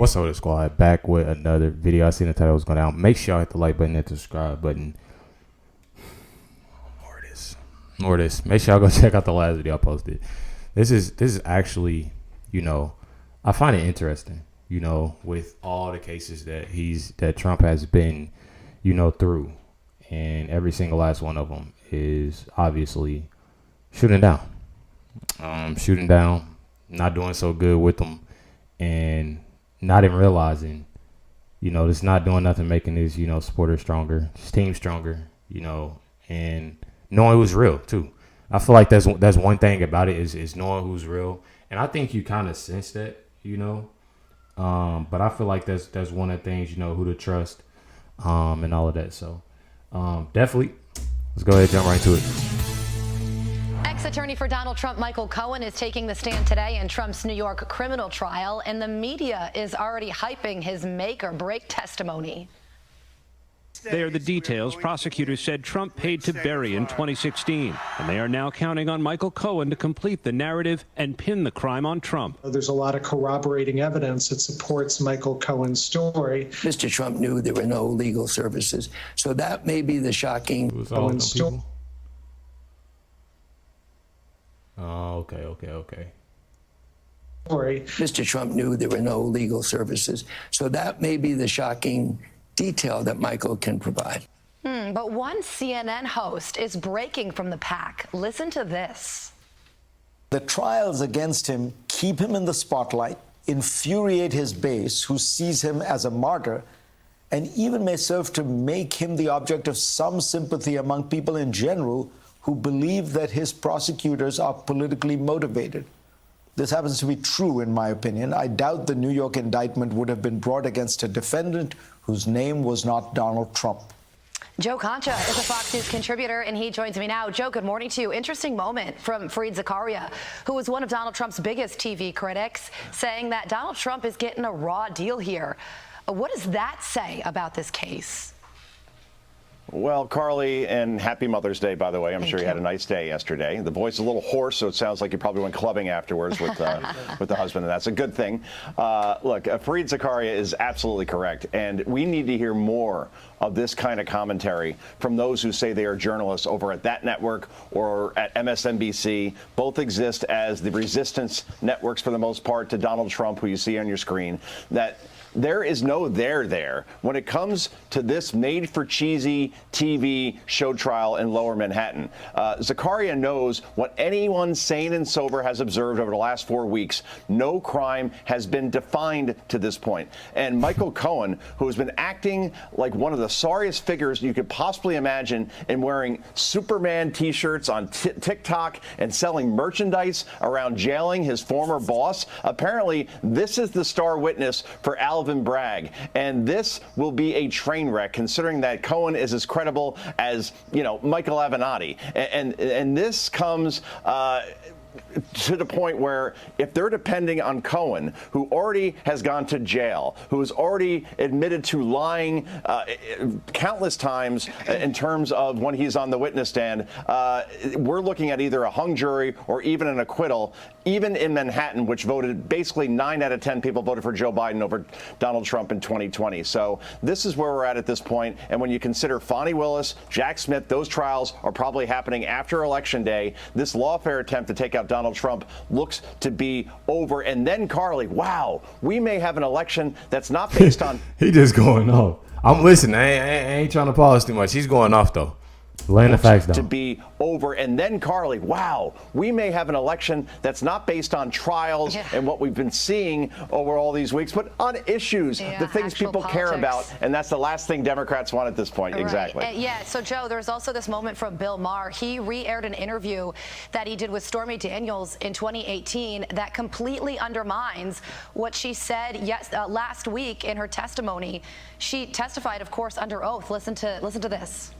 What's up, the squad? Back with another video. I seen the title was going down. Make sure y'all hit the like button and the subscribe button. More of this. Make sure y'all go check out the last video I posted. This is actually, I find it interesting, with all the cases that Trump has been, through, and every single last one of them is obviously shooting down, not doing so good with them, and not even realizing, it's not doing nothing, making his, supporters stronger, his team stronger, and knowing who's real too. I feel like that's one thing about it is knowing who's real, and I think you kind of sense that, but I feel like that's one of the things, who to trust, and all of that. So, definitely, let's go ahead and jump right into it. Ex-attorney for Donald Trump, Michael Cohen, is taking the stand today in Trump's New York criminal trial, and the media is already hyping his make-or-break testimony. They are the details prosecutors said Trump paid to bury in 2016, and they are now counting on Michael Cohen to complete the narrative and pin the crime on Trump. There's a lot of corroborating evidence that supports Michael Cohen's story. Mr. Trump knew there were no legal services, so that may be the shocking Cohen story. Oh, okay. Mr. Trump knew there were no legal services, so that may be the shocking detail that Michael can provide. But one CNN host is breaking from the pack. Listen to this. The trials against him keep him in the spotlight, infuriate his base, who sees him as a martyr, and even may serve to make him the object of some sympathy among people in general who believe that his prosecutors are politically motivated. This happens to be true, in my opinion. I doubt the New York indictment would have been brought against a defendant whose name was not Donald Trump. Joe Concha is a Fox News contributor, and he joins me now. Joe, good morning to you. Interesting moment from Fareed Zakaria, who was one of Donald Trump's biggest TV critics, saying that Donald Trump is getting a raw deal here. What does that say about this case? Well, Carly, and happy Mother's Day, by the way. I'm sure you had a nice day yesterday. The voice is a little hoarse, so it sounds like you probably went clubbing afterwards with with the husband, and that's a good thing. Look, Fareed Zakaria is absolutely correct, and we need to hear more of this kind of commentary from those who say they are journalists over at that network or at MSNBC. Both exist as the resistance networks, for the most part, to Donald Trump, who you see on your screen. That there is no there when it comes to this made-for-cheesy TV show trial in Lower Manhattan. Zakaria knows what anyone sane and sober has observed over the last 4 weeks. No crime has been defined to this point. And Michael Cohen, who has been acting like one of the sorriest figures you could possibly imagine, and wearing Superman T-shirts on TikTok and selling merchandise around jailing his former boss. Apparently, this is the star witness for Alvin Bragg, and this will be a train wreck, considering that Cohen is as credible as Michael Avenatti, and this comes to the point where if they're depending on Cohen, who already has gone to jail, who has already admitted to lying countless times in terms of when he's on the witness stand, we're looking at either a hung jury or even an acquittal, even in Manhattan, which voted basically 9 out of 10 people voted for Joe Biden over Donald Trump in 2020. So this is where we're at this point. And when you consider Fonnie Willis, Jack Smith, those trials are probably happening after Election Day. This lawfare attempt to take out Donald Trump looks to be over. And then, Carly, wow, we may have an election that's not based on... He just going off. I'm listening. I ain't trying to pause too much. He's going off, though. Laying the facts down. To be over. And then, Carly, wow, we may have an election that's not based on trials and what we've been seeing over all these weeks, but on issues, the things people care about. And that's the last thing Democrats want at this point. Right. Exactly. So, Joe, there's also this moment from Bill Maher. He re-aired an interview that he did with Stormy Daniels in 2018 that completely undermines what she said last week in her testimony. She testified, of course, under oath. Listen to this.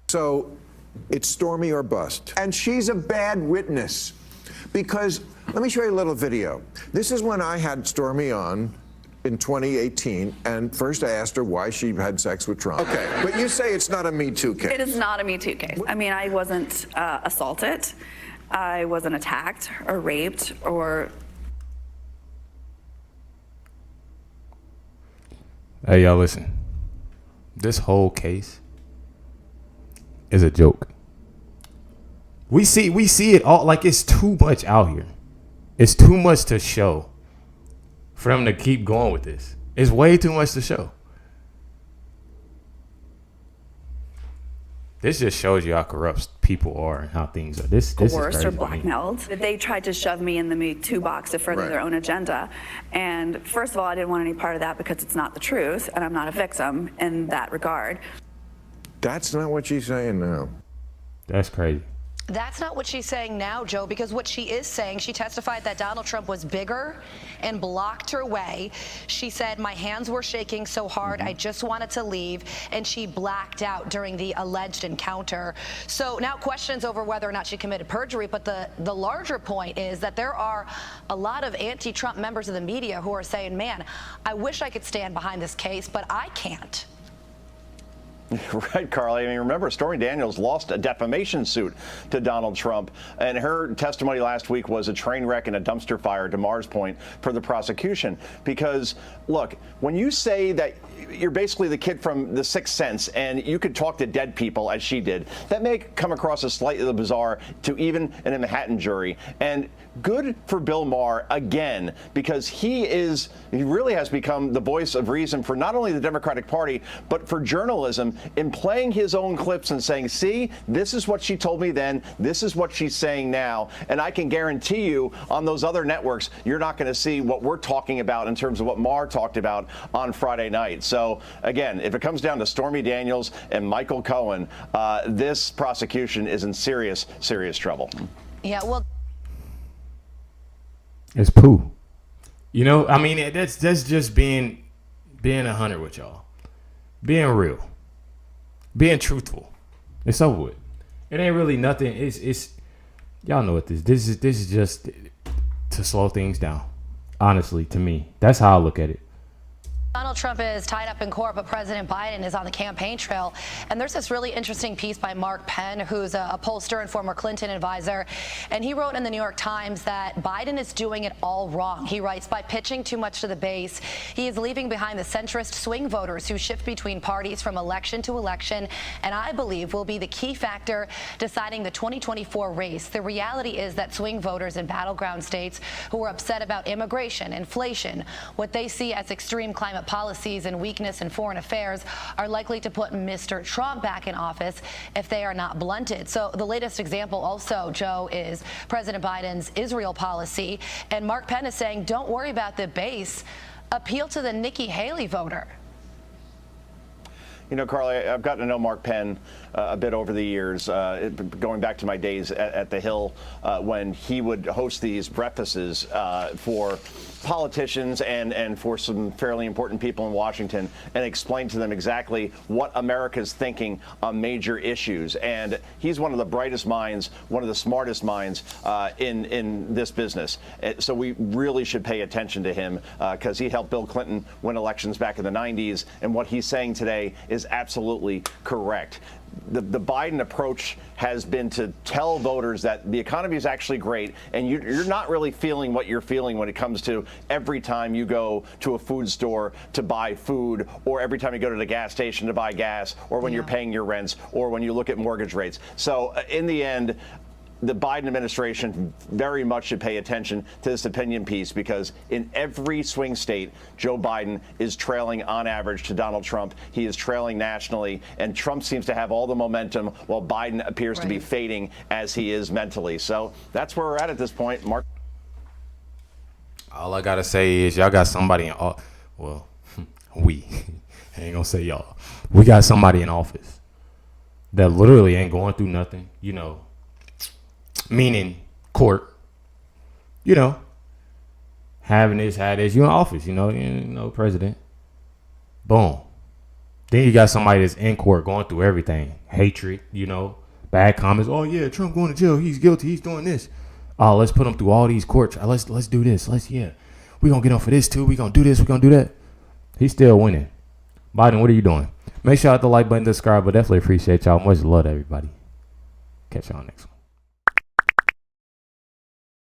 So it's Stormy or bust. And she's a bad witness because, let me show you a little video. This is when I had Stormy on in 2018, and first I asked her why she had sex with Trump. Okay, but you say it's not a Me Too case. It is not a Me Too case. I mean, I wasn't assaulted. I wasn't attacked or raped or... Hey, y'all, listen. This whole case is a joke. We see it all. Like, it's too much out here. It's too much to show for them to keep going with this. It's way too much to show. This just shows you how corrupt people are and how things are. This is coerced crazy or blackmailed. They tried to shove me in the Me Too box to further their own agenda. And first of all, I didn't want any part of that because it's not the truth, and I'm not a victim in that regard. That's not what she's saying now. That's crazy. That's not what she's saying now, Joe, because what she is saying, she testified that Donald Trump was bigger and blocked her way. She said, my hands were shaking so hard, I just wanted to leave, and she blacked out during the alleged encounter. So now questions over whether or not she committed perjury, but the larger point is that there are a lot of anti-Trump members of the media who are saying, man, I wish I could stand behind this case, but I can't. Right, Carly. I mean, remember, Stormy Daniels lost a defamation suit to Donald Trump, and her testimony last week was a train wreck and a dumpster fire, to Mars' point, for the prosecution. Because, look, when you say that you're basically the kid from The Sixth Sense and you could talk to dead people, as she did, that may come across as slightly bizarre to even a Manhattan jury. And good for Bill Maher, again, because he really has become the voice of reason for not only the Democratic Party, but for journalism, in playing his own clips and saying, see, this is what she told me then, this is what she's saying now, and I can guarantee you on those other networks, you're not going to see what we're talking about in terms of what Maher talked about on Friday night. So, again, if it comes down to Stormy Daniels and Michael Cohen, this prosecution is in serious, serious trouble. Yeah, well, it's poo. You know, I mean, that's just being 100 with y'all, being real, being truthful. It's over with. It ain't really nothing. It's y'all know what this is just to slow things down. Honestly, to me, that's how I look at it. Donald Trump is tied up in court, but President Biden is on the campaign trail. And there's this really interesting piece by Mark Penn, who's a pollster and former Clinton advisor. And he wrote in the New York Times that Biden is doing it all wrong. He writes, by pitching too much to the base, he is leaving behind the centrist swing voters who shift between parties from election to election, and I believe will be the key factor deciding the 2024 race. The reality is that swing voters in battleground states who are upset about immigration, inflation, what they see as extreme climate policies and weakness in foreign affairs are likely to put Mr. Trump back in office if they are not blunted. So the latest example also, Joe, is President Biden's Israel policy. And Mark Penn is saying, don't worry about the base. Appeal to the Nikki Haley voter. You know, Carly, I've gotten to know Mark Penn a bit over the years, going back to my days at the Hill when he would host these breakfasts for politicians and for some fairly important people in Washington and explain to them exactly what America's thinking on major issues. And he's one of the brightest minds, one of the smartest minds in this business. So we really should pay attention to him because he helped Bill Clinton win elections back in the 90s. And what he's saying today is absolutely correct. The Biden approach has been to tell voters that the economy is actually great, and you're not really feeling what you're feeling when it comes to every time you go to a food store to buy food, or every time you go to the gas station to buy gas, or when you're paying your rents, or when you look at mortgage rates. So in the end, the Biden administration very much should pay attention to this opinion piece, because in every swing state, Joe Biden is trailing on average to Donald Trump. He is trailing nationally, and Trump seems to have all the momentum while Biden appears to be fading as he is mentally. So that's where we're at this point. Mark. All I got to say is y'all got somebody in well, we I ain't gonna say y'all. We got somebody in office that literally ain't going through nothing, you know. Meaning court, you know, had this, you in office, you know, president. Boom. Then you got somebody that's in court going through everything. Hatred, you know, bad comments. Oh yeah, Trump going to jail. He's guilty. He's doing this. Oh, let's put him through all these courts. Let's do this. We're going to get him for this too. We're going to do this. We're going to do that. He's still winning. Biden, what are you doing? Make sure you hit the like button, subscribe, but definitely appreciate y'all. Much love to everybody. Catch y'all next one.